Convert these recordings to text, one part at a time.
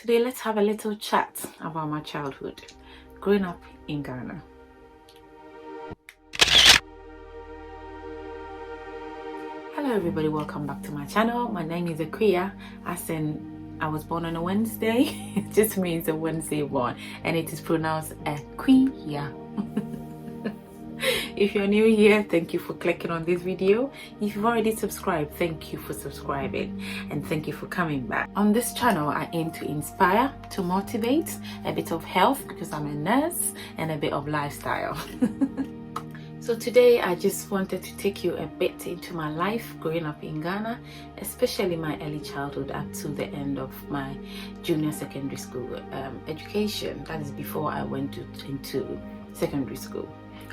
Today, let's have a little chat about my childhood growing up in Ghana. Hello everybody, welcome back to my channel. My name is Akuya, as in I was born on a Wednesday. It just means a Wednesday born, and it is pronounced Akuya. If you're new here, thank you for clicking on this video. If you've already subscribed, thank you for subscribing, and thank you for coming back. On this channel, I aim to inspire, to motivate, a bit of health because I'm a nurse, and a bit of lifestyle. So today I just wanted to take you a bit into my life growing up in Ghana, especially my early childhood up to the end of my junior secondary school education. That is before I went into secondary school,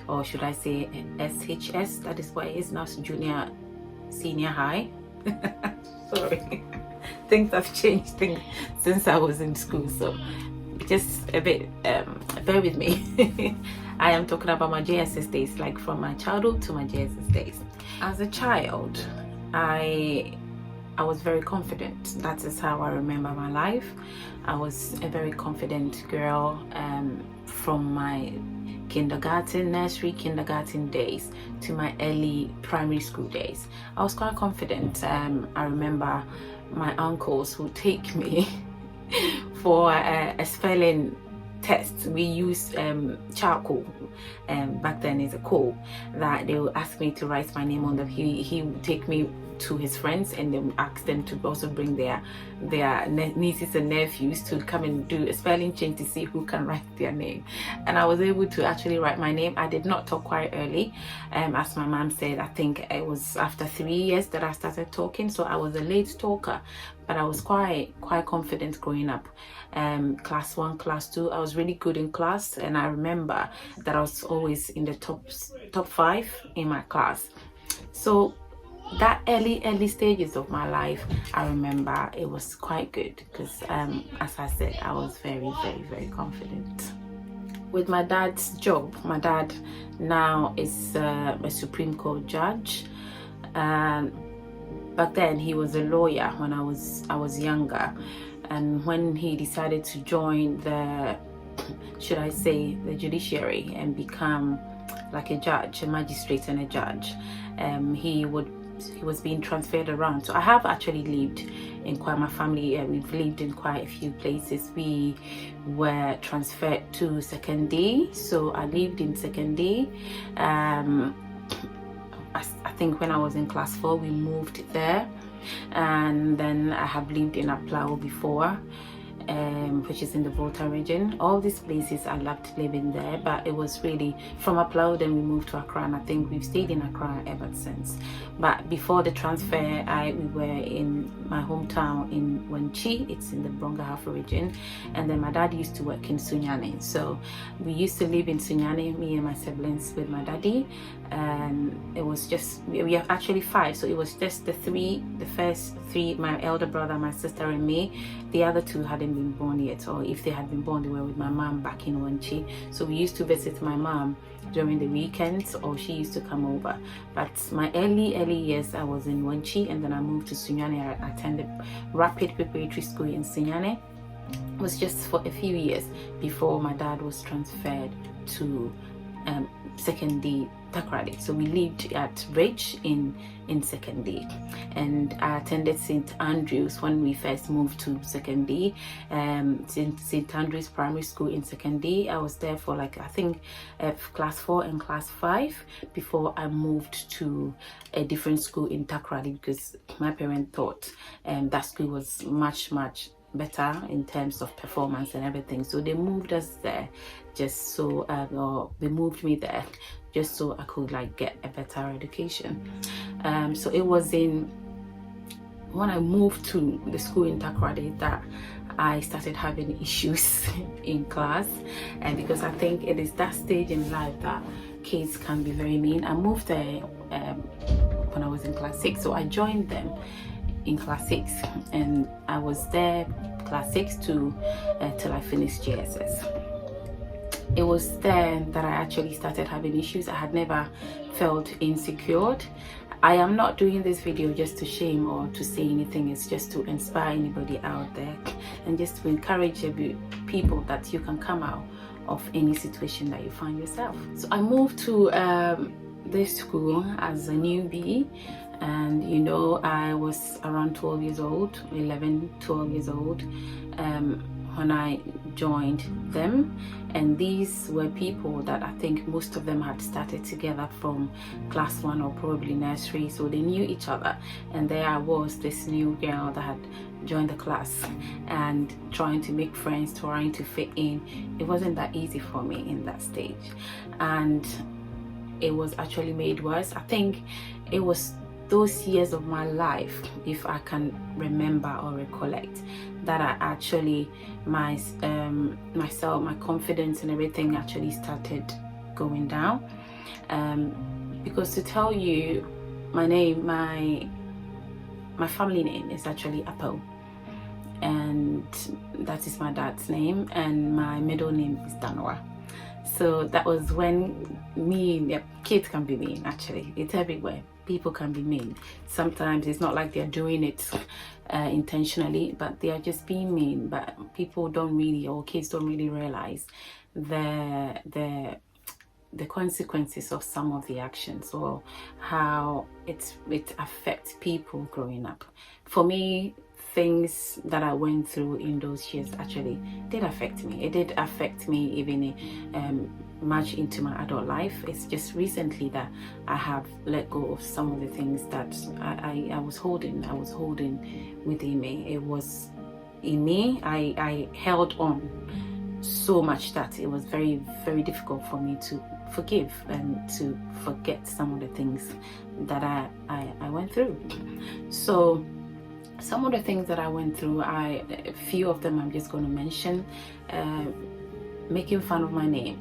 or should I say SHS, that is what it is now, senior high. Sorry, things have changed since I was in school, so just a bit bear with me. I am talking about my JSS days, like from my childhood to my JSS days. As a child, I was very confident. That is how I remember my life. I was a very confident girl from my nursery kindergarten days to my early primary school days. I was quite confident. I remember my uncles would take me for a spelling test. We used charcoal, back then is a coal, that they would ask me to write my name on. He would take me to his friends and then ask them to also bring their nieces and nephews to come and do a spelling change to see who can write their name. And I was able to actually write my name. I did not talk quite early, as my mom said. I think it was after 3 years that I started talking, so I was a late talker, but I was quite confident growing up. Class 1, class 2, I was really good in class, and I remember that I was always in the top 5 in my class. So that early stages of my life, I remember it was quite good because as I said, I was very confident. With my dad's job, my dad now is a Supreme Court judge. Back then he was a lawyer when I was younger, and when he decided to join the, should I say, the judiciary and become like a judge, a magistrate and a judge, he was being transferred around. So I have actually lived in quite, my family, we've lived in quite a few places. We were transferred to Secondary, so I lived in Secondary. I think when I was in class 4 we moved there, and then I have lived in Aplau before, which is in the Volta region. All these places I loved living there, but it was really from Aplau, then we moved to Accra, and I think we've stayed in Accra ever since. But before the transfer, we were in my hometown in Wenchi. It's in the Brongahafo region, and then my dad used to work in Sunyani, so we used to live in Sunyani, me and my siblings, with my daddy. And it was just, we are actually 5, so it was just the first 3, my elder brother, my sister and me. The other 2 hadn't been born yet, or if they had been born, they were with my mom back in Wenchi. So we used to visit my mom during the weekends, or she used to come over. But my early years, I was in Wenchi, and then I moved to Sunyani. I attended Rapid Preparatory School in Sunyani. It was just for a few years before my dad was transferred to Secondary Takrady. So we lived at Bridge in Secondary, and I attended St. Andrews when we first moved to Secondary, St. Andrews Primary School in Secondary. I was there for like, I think, class 4 and class 5 before I moved to a different school in Takrady, because my parents thought that school was much better in terms of performance and everything, so they moved us there just so or they moved me there just so I could like get a better education. So it was when I moved to the school in Takrady that I started having issues in class, and because I think it is that stage in life that kids can be very mean. I moved there when I was in class 6, so I joined them in class 6, and I was there class 6 till I finished JSS. it was then that I actually started having issues. I had never felt insecure. I am not doing this video just to shame or to say anything. It's just to inspire anybody out there and just to encourage people that you can come out of any situation that you find yourself. So I moved to this school as a newbie, and you know, I was around 12 years old, 11, 12 years old when I joined them. And these were people that I think most of them had started together from class 1 or probably nursery, so they knew each other. And there I was, this new girl that had joined the class and trying to make friends, trying to fit in. It wasn't that easy for me in that stage, and it was actually made worse. I think it was those years of my life, if I can remember or recollect, that I actually myself, my confidence and everything actually started going down. Because to tell you, my name, my family name is actually Apo, and that is my dad's name, and my middle name is Danwa. So that was when kids can be mean. Actually, it's everywhere. People can be mean. Sometimes it's not like they're doing it intentionally, but they are just being mean. But people don't really, or kids don't really realize the consequences of some of the actions, or how it affects people growing up. For me, things that I went through in those years actually did affect me. It did affect me even much into my adult life. It's just recently that I have let go of some of the things that I was holding within me. It was in me. I held on so much that it was very, very difficult for me to forgive and to forget some of the things that I went through. So some of the things that I went through, a few of them I'm just going to mention. Making fun of my name,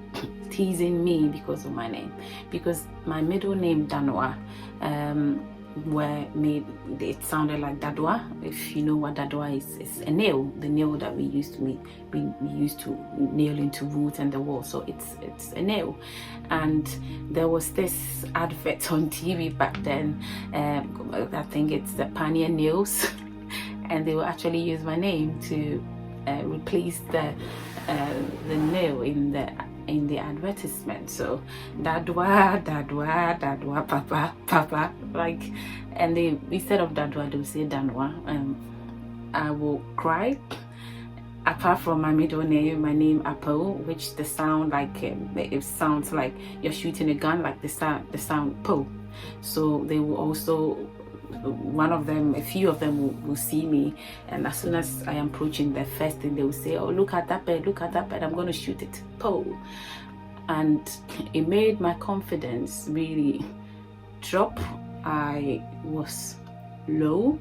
teasing me because of my name, because my middle name Danwa it sounded like Dadwa. If you know what Dadwa is, it's a nail, the nail that we used to nail into wood and the wall. So it's a nail. And there was this advert on TV back then, I think it's the Pioneer Nails, and they will actually use my name to replace the nail in the advertisement. So Dadwa, Papa, like, and they, instead of Dadwa, they will say Danwa. I will cry. Apart from my middle name, my name Apo, which the sound like it sounds like you're shooting a gun, like the sound Po. So they will also, a few of them will see me, and as soon as I am approaching, the first thing they will say, oh, look at that bird, I'm going to shoot it, Po. And it made my confidence really drop. I was low.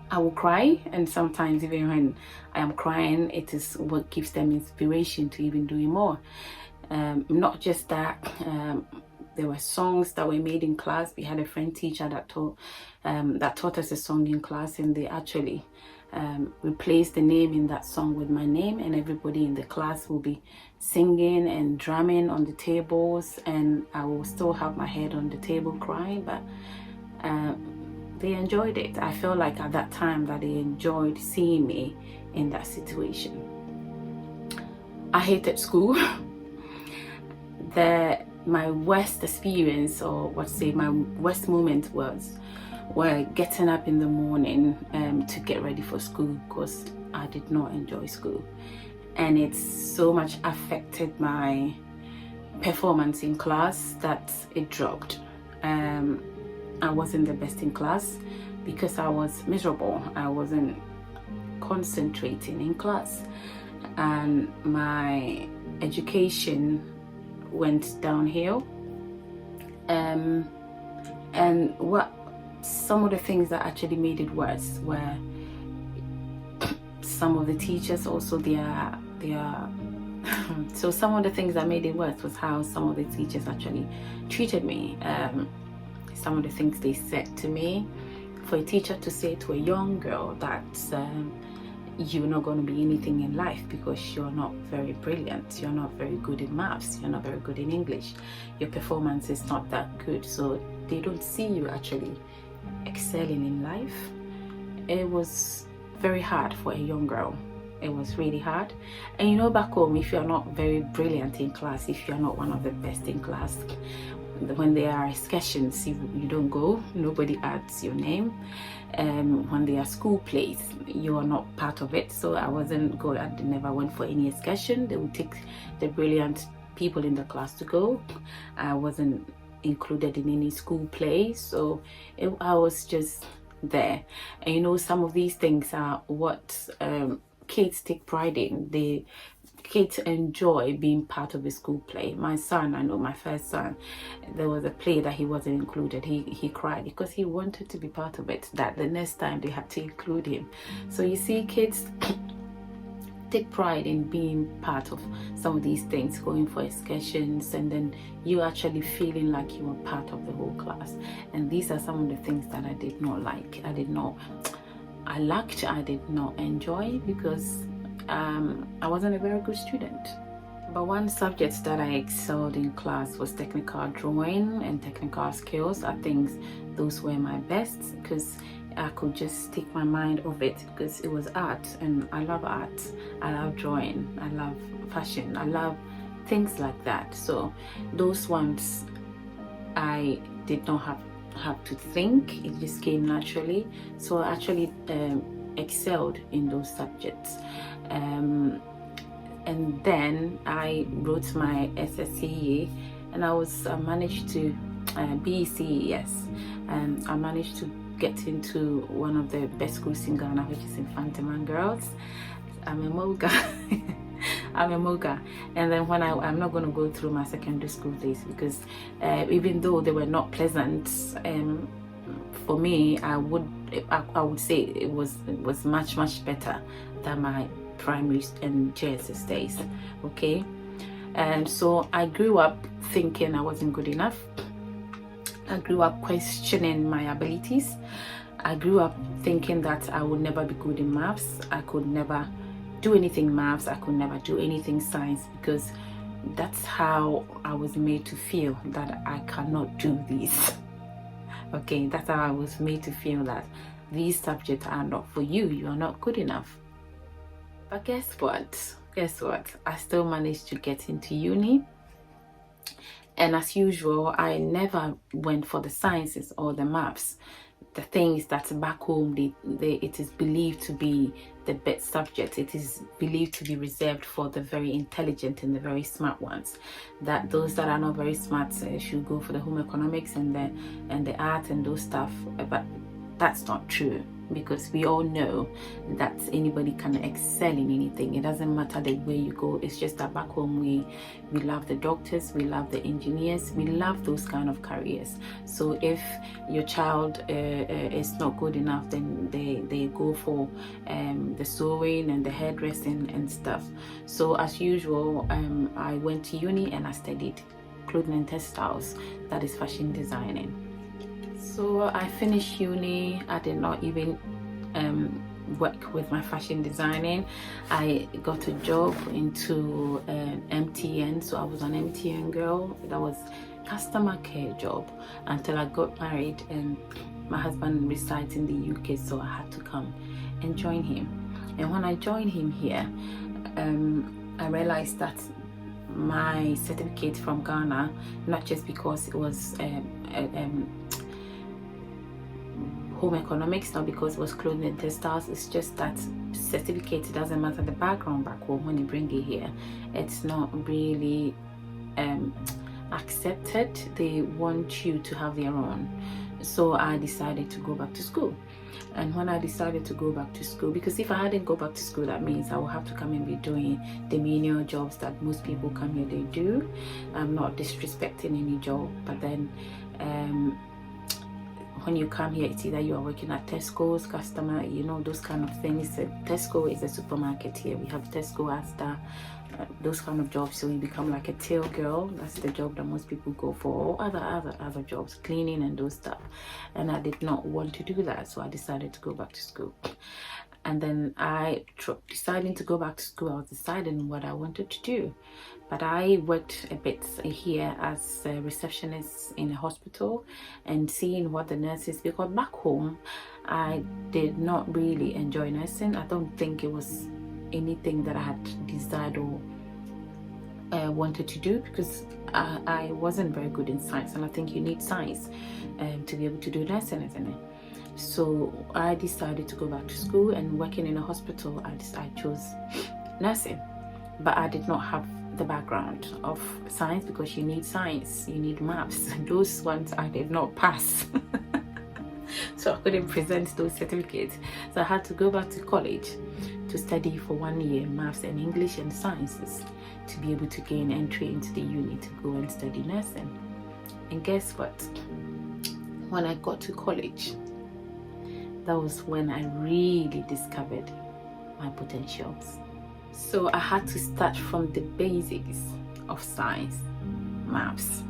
I will cry, and sometimes even when I am crying, it is what gives them inspiration to even do more. Not just that, there were songs that were made in class. We had a French teacher that taught us a song in class, and they actually replaced the name in that song with my name, and everybody in the class will be singing and drumming on the tables, and I will still have my head on the table crying, but they enjoyed it. I felt like at that time that they enjoyed seeing me in that situation. I hated school. My worst experience, or my worst moment were getting up in the morning to get ready for school, because I did not enjoy school, and it so much affected my performance in class that it dropped. I wasn't the best in class because I was miserable. I wasn't concentrating in class, and my education went downhill. And some of the things that actually made it worse were some of the teachers also so some of the things that made it worse was how some of the teachers actually treated me. Some of the things they said to me. For a teacher to say to a young girl that you're not going to be anything in life because you're not very brilliant, you're not very good in maths, you're not very good in English, your performance is not that good, so they don't see you actually excelling in life. It was very hard for a young girl. It was really hard. And you know, back home, if you're not very brilliant in class, if you're not one of the best in class, when there are excursions, you don't go, nobody adds your name. When there are school plays, you are not part of it. So I wasn't going, I never went for any excursion. They would take the brilliant people in the class to go. I wasn't included in any school plays, so I was just there. And you know, some of these things are what kids take pride in. Kids enjoy being part of a school play. My son, I know my first son, there was a play that he wasn't included. He cried because he wanted to be part of it, that the next time they had to include him. So you see, kids take pride in being part of some of these things, going for excursions, and then you actually feeling like you were part of the whole class. And these are some of the things that I did not like. I did not enjoy, because I wasn't a very good student. But one subject that I excelled in class was technical drawing and technical skills. I think those were my best, because I could just take my mind off it, because it was art, and I love art. I love drawing, I love fashion, I love things like that. So those ones I did not have to think, it just came naturally. So I actually excelled in those subjects. And then I wrote my SSCE, and I managed to BECE, yes, and I managed to get into one of the best schools in Ghana, which is Infantiman Girls. I'm a Moga. I'm a Moga. And then when I'm not going to go through my secondary school days, because even though they were not pleasant, for me, I would say it was much better than my primary and JSS days. Okay, and so I grew up thinking I wasn't good enough. I grew up questioning my abilities. I grew up thinking that I would never be good in maths. I could never do anything maths. I could never do anything science, because that's how I was made to feel, that I cannot do these. Okay, that's how I was made to feel, that these subjects are not for you. You are not good enough. But guess what? I still managed to get into uni. And as usual, I never went for the sciences or the maths. The things that back home, it is believed to be the best subject. It is believed to be reserved for the very intelligent and the very smart ones. That those that are not very smart should go for the home economics and the art and those stuff. But that's not true, because we all know that anybody can excel in anything. It doesn't matter the way you go. It's just that back home we love the doctors, we love the engineers, we love those kind of careers. So if your child is not good enough, then they go for the sewing and the hairdressing and stuff. So as usual, I went to uni and I studied clothing and textiles, that is fashion designing. So I finished uni. I did not even work with my fashion designing. I got a job into MTN, so I was an MTN girl. That was customer care job until I got married, and my husband resides in the UK, so I had to come and join him. And when I joined him here, I realized that my certificate from Ghana, not just because it was home economics, not because it was clothing and textiles, it's just that certificate, it doesn't matter the background back home, when you bring it here, it's not really accepted. They want you to have their own. So I decided to go back to school. And when I decided to go back to school, because if I hadn't go back to school, that means I will have to come and be doing the menial jobs that most people come here, they do. I'm not disrespecting any job, but then when you come here, it's either you are working at Tesco's, customer, you know, those kind of things. Tesco is a supermarket here. We have Tesco, Asda, those kind of jobs. So you become like a tail girl. That's the job that most people go for, or other jobs, cleaning and those stuff. And I did not want to do that, so I decided to go back to school. And then deciding to go back to school, I was deciding what I wanted to do. But I worked a bit here as a receptionist in a hospital and seeing what the nurses, because back home I did not really enjoy nursing. I don't think it was anything that I had desired or wanted to do, because I wasn't very good in science, and I think you need science to be able to do nursing, isn't it? So I decided to go back to school, and working in a hospital, I chose nursing. But I did not have the background of science, because you need science, you need maths, and those ones I did not pass. So I couldn't present those certificates. So I had to go back to college to study for 1 year maths and English and sciences to be able to gain entry into the uni to go and study nursing. And guess what? When I got to college, that was when I really discovered my potentials. So I had to start from the basics of science, maths.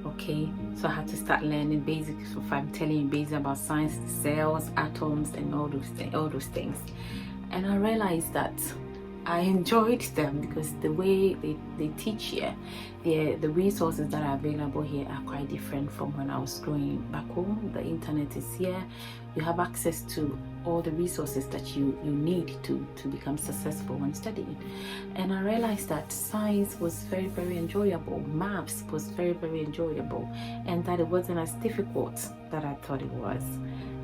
Okay, so I had to start learning basics. If I'm telling you basics about science, the cells, atoms, and all those things. And I realized that I enjoyed them, because the way they teach here, the resources that are available here are quite different from when I was growing back home. The internet is here. You have access to all the resources that you need to become successful when studying. And I realized that science was very, very enjoyable. Maths was very, very enjoyable, and that it wasn't as difficult that I thought it was.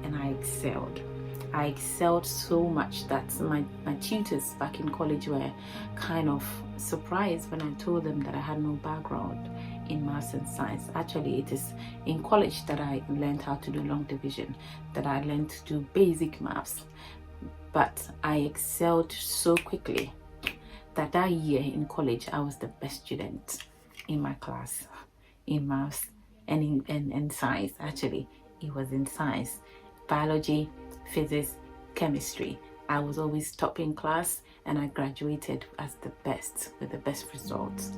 And I excelled so much that my tutors back in college were kind of surprised when I told them that I had no background in maths and science. Actually, it is in college that I learned how to do long division, that I learned to do basic maths. But I excelled so quickly that year in college, I was the best student in my class in maths and in science. Actually, it was in science, biology, physics, chemistry. I was always top in class, and I graduated as the best, with the best results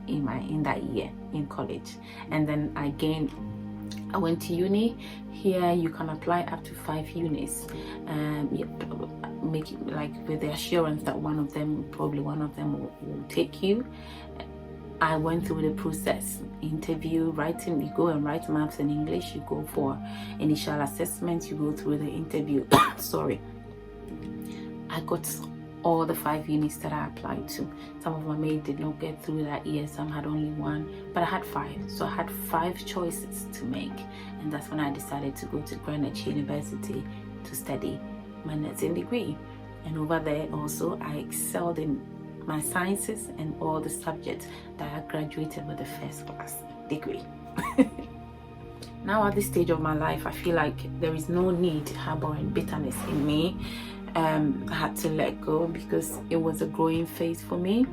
in that year in college. And then I went to uni. Here you can apply up to 5 unis, make it like with the assurance that one of them will take you. I went through the process, interview, writing. You go and write maths and English. You go for initial assessment. You go through the interview. Sorry. I got all the 5 units that I applied to. Some of my mates did not get through that year. Some had only 1, but I had 5. So I had 5 choices to make. And that's when I decided to go to Greenwich University to study my nursing degree. And over there also, I excelled in my sciences and all the subjects that I graduated with a first class degree. Now at this stage of my life, I feel like there is no need harboring bitterness in me. I had to let go, because it was a growing phase for me.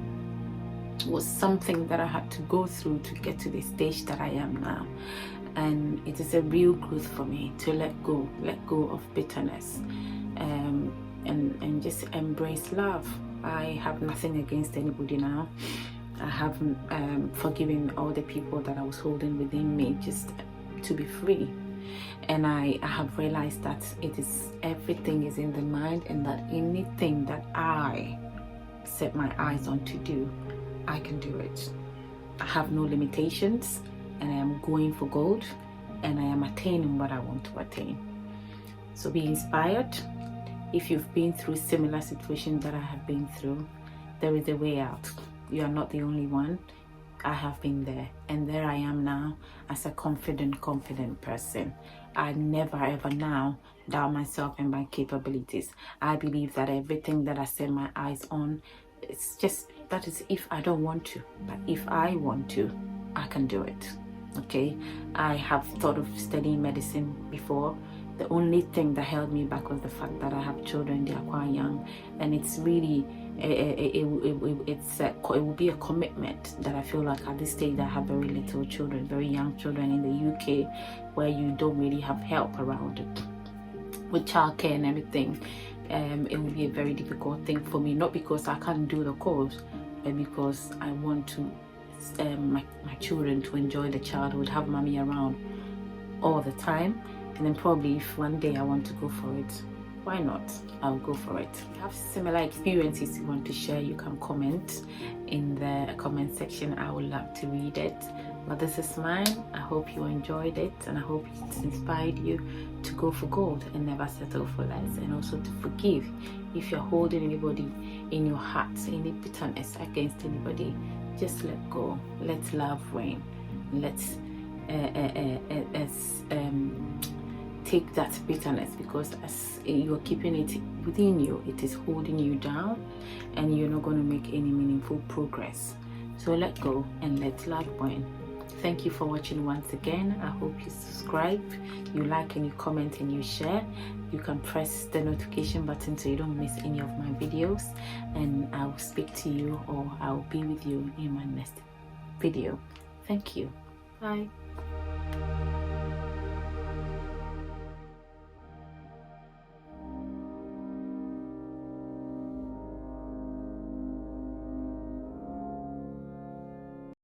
It was something that I had to go through to get to the stage that I am now. And it is a real growth for me to let go of bitterness, and just embrace love. I have nothing against anybody now. I have forgiven all the people that I was holding within me, just to be free. And I have realized that everything is in the mind, and that anything that I set my eyes on to do, I can do it. I have no limitations, and I am going for gold, and I am attaining what I want to attain. So be inspired. If you've been through similar situations that I have been through, there is a way out. You are not the only one. I have been there, and there I am now as a confident person. I never ever now doubt myself and my capabilities. I believe that everything that I set my eyes on, it's just that is if I don't want to, but if I want to, I can do it. Okay, I have thought of studying medicine before. The only thing that held me back was the fact that I have children. They are quite young, and it's really it will be a commitment that I feel like at this stage I have very little children, very young children in the UK, where you don't really have help around it with childcare and everything. It will be a very difficult thing for me, not because I can't do the course, but because I want to my children to enjoy the childhood, have mommy around all the time. And then probably if one day I want to go for it, why not? I'll go for it. If you have similar experiences you want to share, you can comment in the comment section. I would love to read it. But this is mine. I hope you enjoyed it, and I hope it's inspired you to go for gold and never settle for less, and also to forgive. If you're holding anybody in your heart, any bitterness against anybody, just let go. Let love reign. Let's take that bitterness, because as you're keeping it within you, it is holding you down, and you're not going to make any meaningful progress. So let go and let love reign. Thank you for watching once again. I hope you subscribe, you like, and you comment, and you share. You can press the notification button so you don't miss any of my videos, and I will speak to you, or I will be with you in my next video. Thank you. Bye.